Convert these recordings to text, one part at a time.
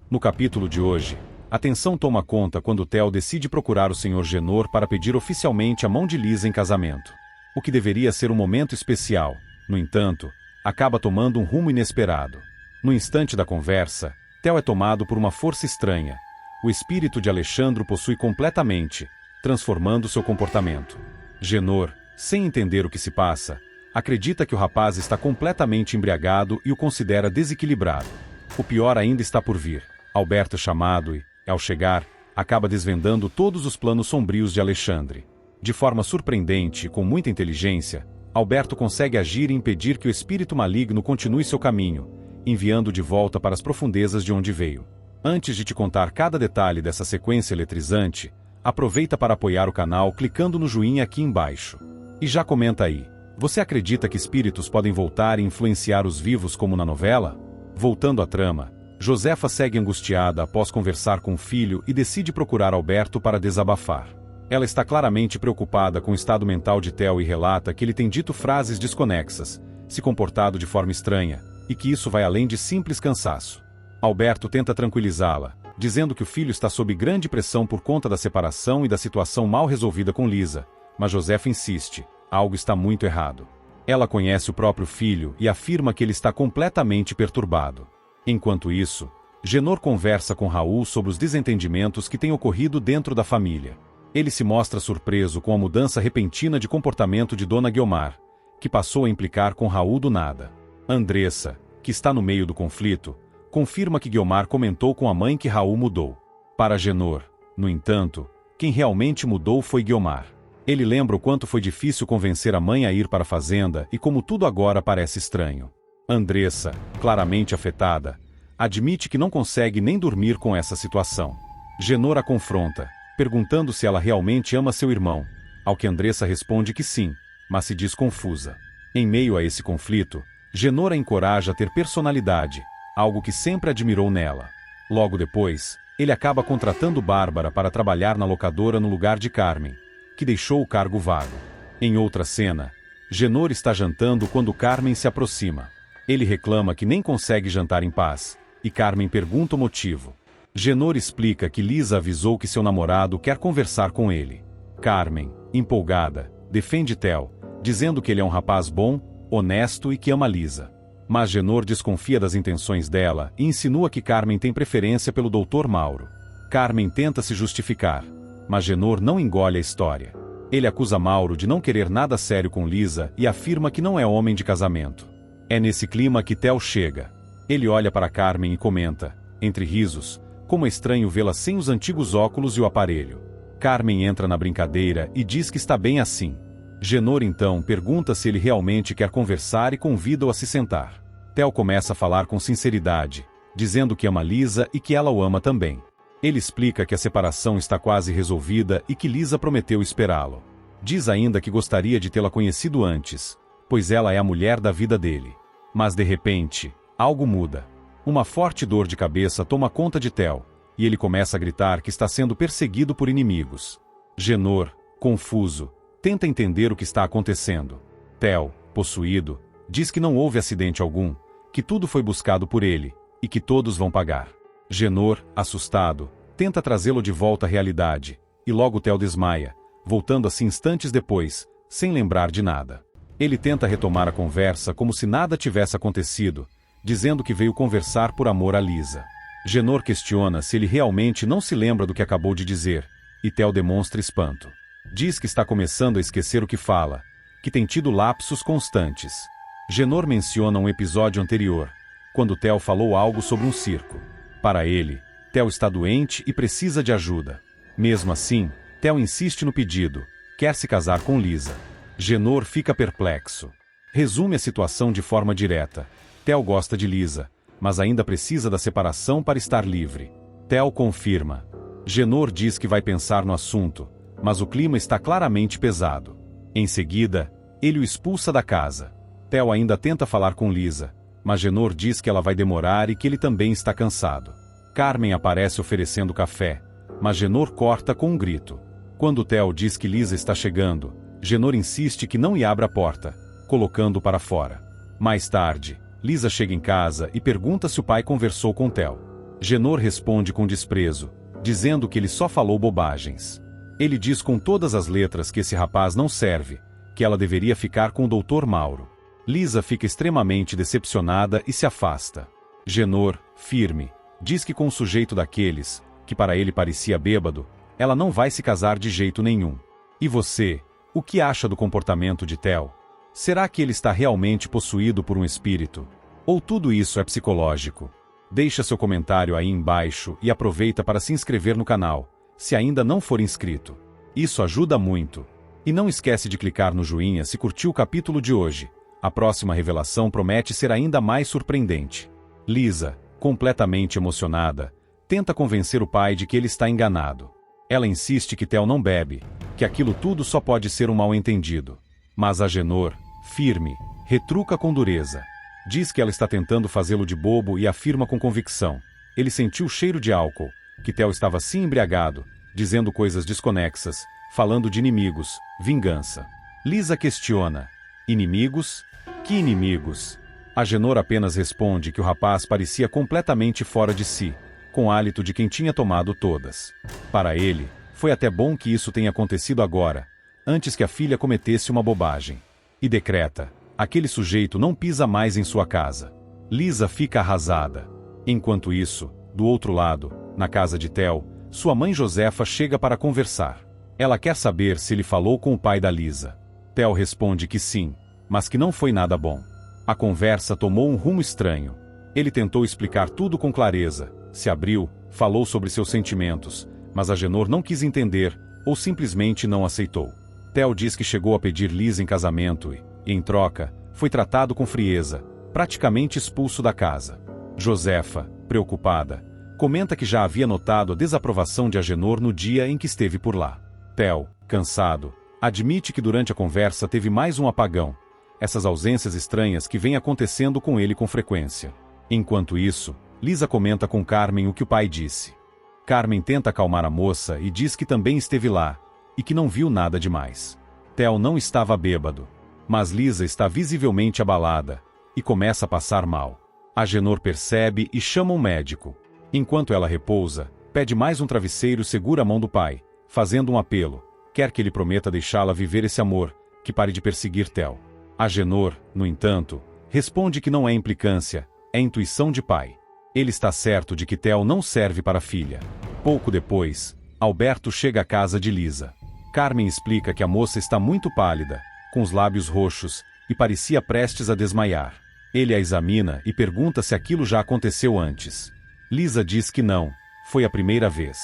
No capítulo de hoje, a tensão toma conta quando Theo decide procurar o Sr. Genor para pedir oficialmente a mão de Lisa em casamento. O que deveria ser um momento especial, no entanto, acaba tomando um rumo inesperado. No instante da conversa, Theo é tomado por uma força estranha. O espírito de Alexandro possui completamente, transformando seu comportamento. Genor, sem entender o que se passa, acredita que o rapaz está completamente embriagado e o considera desequilibrado. O pior ainda está por vir. Alberto é chamado e, ao chegar, acaba desvendando todos os planos sombrios de Alexandre. De forma surpreendente e com muita inteligência, Alberto consegue agir e impedir que o espírito maligno continue seu caminho, enviando-o de volta para as profundezas de onde veio. Antes de te contar cada detalhe dessa sequência eletrizante, aproveita para apoiar o canal clicando no joinha aqui embaixo. E já comenta aí, você acredita que espíritos podem voltar e influenciar os vivos como na novela? Voltando à trama, Josefa segue angustiada após conversar com o filho e decide procurar Alberto para desabafar. Ela está claramente preocupada com o estado mental de Theo e relata que ele tem dito frases desconexas, se comportado de forma estranha, e que isso vai além de simples cansaço. Alberto tenta tranquilizá-la, dizendo que o filho está sob grande pressão por conta da separação e da situação mal resolvida com Lisa, mas Josefa insiste, algo está muito errado. Ela conhece o próprio filho e afirma que ele está completamente perturbado. Enquanto isso, Genor conversa com Raul sobre os desentendimentos que têm ocorrido dentro da família. Ele se mostra surpreso com a mudança repentina de comportamento de Dona Guiomar, que passou a implicar com Raul do nada. Andressa, que está no meio do conflito, confirma que Guiomar comentou com a mãe que Raul mudou. Para Genor, no entanto, quem realmente mudou foi Guiomar. Ele lembra o quanto foi difícil convencer a mãe a ir para a fazenda e como tudo agora parece estranho. Andressa, claramente afetada, admite que não consegue nem dormir com essa situação. Genor a confronta, perguntando se ela realmente ama seu irmão, ao que Andressa responde que sim, mas se diz confusa. Em meio a esse conflito, Genor a encoraja a ter personalidade, algo que sempre admirou nela. Logo depois, ele acaba contratando Bárbara para trabalhar na locadora no lugar de Carmen, que deixou o cargo vago. Em outra cena, Genor está jantando quando Carmen se aproxima. Ele reclama que nem consegue jantar em paz, e Carmen pergunta o motivo. Genor explica que Lisa avisou que seu namorado quer conversar com ele. Carmen, empolgada, defende Theo, dizendo que ele é um rapaz bom, honesto e que ama Lisa. Mas Genor desconfia das intenções dela e insinua que Carmen tem preferência pelo Dr. Mauro. Carmen tenta se justificar, mas Genor não engole a história. Ele acusa Mauro de não querer nada sério com Lisa e afirma que não é homem de casamento. É nesse clima que Theo chega. Ele olha para Carmen e comenta, entre risos, como é estranho vê-la sem os antigos óculos e o aparelho. Carmen entra na brincadeira e diz que está bem assim. Genor então pergunta se ele realmente quer conversar e convida-o a se sentar. Theo começa a falar com sinceridade, dizendo que ama Lisa e que ela o ama também. Ele explica que a separação está quase resolvida e que Lisa prometeu esperá-lo. Diz ainda que gostaria de tê-la conhecido antes, pois ela é a mulher da vida dele. Mas de repente, algo muda. Uma forte dor de cabeça toma conta de Theo, e ele começa a gritar que está sendo perseguido por inimigos. Genor, confuso, tenta entender o que está acontecendo. Theo, possuído, diz que não houve acidente algum, que tudo foi buscado por ele, e que todos vão pagar. Genor, assustado, tenta trazê-lo de volta à realidade, e logo Theo desmaia, voltando assim instantes depois, sem lembrar de nada. Ele tenta retomar a conversa como se nada tivesse acontecido, dizendo que veio conversar por amor a Lisa. Genor questiona se ele realmente não se lembra do que acabou de dizer, e Theo demonstra espanto. Diz que está começando a esquecer o que fala, que tem tido lapsos constantes. Genor menciona um episódio anterior, quando Theo falou algo sobre um circo. Para ele, Theo está doente e precisa de ajuda. Mesmo assim, Theo insiste no pedido, quer se casar com Lisa. Genor fica perplexo. Resume a situação de forma direta. Theo gosta de Lisa, mas ainda precisa da separação para estar livre. Theo confirma. Genor diz que vai pensar no assunto, mas o clima está claramente pesado. Em seguida, ele o expulsa da casa. Theo ainda tenta falar com Lisa, mas Genor diz que ela vai demorar e que ele também está cansado. Carmen aparece oferecendo café, mas Genor corta com um grito. Quando Theo diz que Lisa está chegando, Genor insiste que não lhe abra a porta, colocando-o para fora. Mais tarde, Lisa chega em casa e pergunta se o pai conversou com Theo. Genor responde com desprezo, dizendo que ele só falou bobagens. Ele diz com todas as letras que esse rapaz não serve, que ela deveria ficar com o Dr. Mauro. Lisa fica extremamente decepcionada e se afasta. Genor, firme, diz que com um sujeito daqueles, que para ele parecia bêbado, ela não vai se casar de jeito nenhum. E você, o que acha do comportamento de Theo? Será que ele está realmente possuído por um espírito? Ou tudo isso é psicológico? Deixa seu comentário aí embaixo e aproveita para se inscrever no canal, se ainda não for inscrito. Isso ajuda muito. E não esquece de clicar no joinha se curtiu o capítulo de hoje. A próxima revelação promete ser ainda mais surpreendente. Lisa, completamente emocionada, tenta convencer o pai de que ele está enganado. Ela insiste que Theo não bebe, que aquilo tudo só pode ser um mal-entendido. Mas Agenor, firme, retruca com dureza. Diz que ela está tentando fazê-lo de bobo e afirma com convicção. Ele sentiu o cheiro de álcool, que Theo estava sim embriagado, dizendo coisas desconexas, falando de inimigos, vingança. Lisa questiona. Inimigos? Que inimigos? Agenor apenas responde que o rapaz parecia completamente fora de si, com hálito de quem tinha tomado todas. Para ele, foi até bom que isso tenha acontecido agora, antes que a filha cometesse uma bobagem. E decreta: aquele sujeito não pisa mais em sua casa. Lisa fica arrasada. Enquanto isso, do outro lado, na casa de Theo, sua mãe Josefa chega para conversar. Ela quer saber se ele falou com o pai da Lisa. Theo responde que sim, mas que não foi nada bom. A conversa tomou um rumo estranho. Ele tentou explicar tudo com clareza, se abriu, falou sobre seus sentimentos, mas Agenor não quis entender, ou simplesmente não aceitou. Theo diz que chegou a pedir Lisa em casamento e, em troca, foi tratado com frieza, praticamente expulso da casa. Josefa, preocupada, comenta que já havia notado a desaprovação de Agenor no dia em que esteve por lá. Theo, cansado, admite que durante a conversa teve mais um apagão, essas ausências estranhas que vêm acontecendo com ele com frequência. Enquanto isso, Lisa comenta com Carmen o que o pai disse. Carmen tenta acalmar a moça e diz que também esteve lá, e que não viu nada demais. Theo não estava bêbado, mas Lisa está visivelmente abalada, e começa a passar mal. Agenor percebe e chama um médico. Enquanto ela repousa, pede mais um travesseiro e segura a mão do pai, fazendo um apelo. Quer que ele prometa deixá-la viver esse amor, que pare de perseguir Theo. Agenor, no entanto, responde que não é implicância, é intuição de pai. Ele está certo de que Theo não serve para a filha. Pouco depois, Alberto chega à casa de Lisa. Carmen explica que a moça está muito pálida, com os lábios roxos, e parecia prestes a desmaiar. Ele a examina e pergunta se aquilo já aconteceu antes. Lisa diz que não, foi a primeira vez.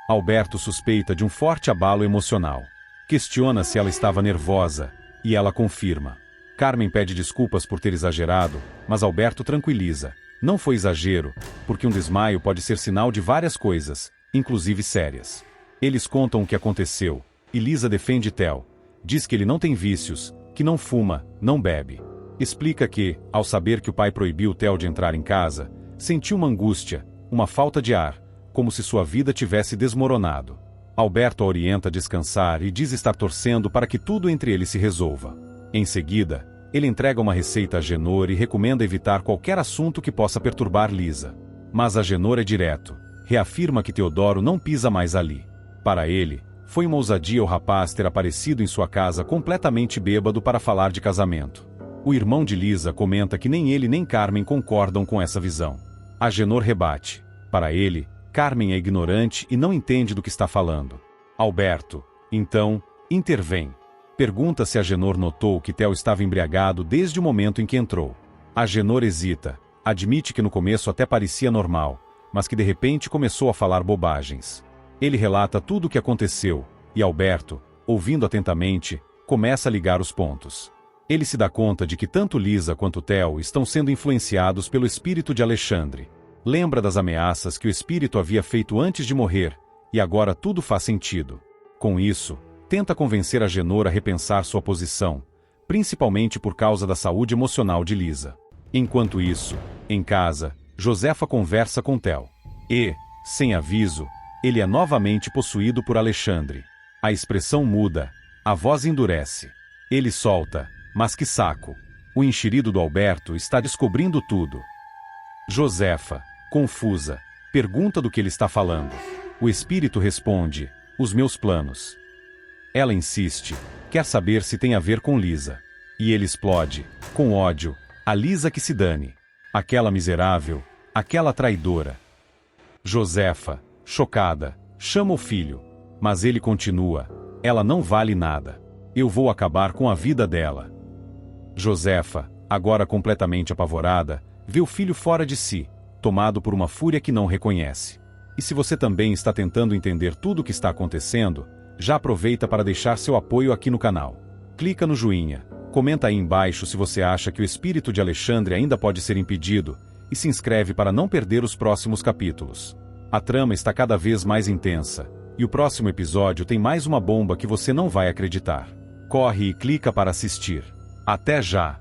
Alberto suspeita de um forte abalo emocional. Questiona se ela estava nervosa, e ela confirma. Carmen pede desculpas por ter exagerado, mas Alberto tranquiliza. Não foi exagero, porque um desmaio pode ser sinal de várias coisas, inclusive sérias. Eles contam o que aconteceu, e Lisa defende Theo. Diz que ele não tem vícios, que não fuma, não bebe. Explica que, ao saber que o pai proibiu Theo de entrar em casa, sentiu uma angústia, uma falta de ar, como se sua vida tivesse desmoronado. Alberto a orienta a descansar e diz estar torcendo para que tudo entre eles se resolva. Em seguida, ele entrega uma receita a Agenor e recomenda evitar qualquer assunto que possa perturbar Lisa. Mas Agenor é direto, reafirma que Teodoro não pisa mais ali. Para ele, foi uma ousadia o rapaz ter aparecido em sua casa completamente bêbado para falar de casamento. O irmão de Lisa comenta que nem ele nem Carmen concordam com essa visão. Agenor rebate. Para ele, Carmen é ignorante e não entende do que está falando. Alberto, então, intervém. Pergunta se Agenor notou que Theo estava embriagado desde o momento em que entrou. Agenor hesita, admite que no começo até parecia normal, mas que de repente começou a falar bobagens. Ele relata tudo o que aconteceu, e Alberto, ouvindo atentamente, começa a ligar os pontos. Ele se dá conta de que tanto Lisa quanto Theo estão sendo influenciados pelo espírito de Alexandre. Lembra das ameaças que o espírito havia feito antes de morrer, e agora tudo faz sentido. Com isso, tenta convencer Agenor a repensar sua posição, principalmente por causa da saúde emocional de Lisa. Enquanto isso, em casa, Josefa conversa com Theo. E, sem aviso, ele é novamente possuído por Alexandre. A expressão muda, a voz endurece. Ele solta, mas que saco. O enxerido do Alberto está descobrindo tudo. Josefa, confusa, Pergunta do que ele está falando. O espírito responde: os meus planos. Ela insiste, quer saber se tem a ver com Lisa. E ele explode, com ódio: a Lisa que se dane. Aquela miserável, aquela traidora. Josefa, chocada, chama o filho. Mas ele continua: ela não vale nada. Eu vou acabar com a vida dela. Josefa, agora completamente apavorada, vê o filho fora de si, tomado por uma fúria que não reconhece. E se você também está tentando entender tudo o que está acontecendo, já aproveita para deixar seu apoio aqui no canal. Clica no joinha, comenta aí embaixo se você acha que o espírito de Alexandre ainda pode ser impedido, e se inscreve para não perder os próximos capítulos. A trama está cada vez mais intensa, e o próximo episódio tem mais uma bomba que você não vai acreditar. Corre e clica para assistir. Até já!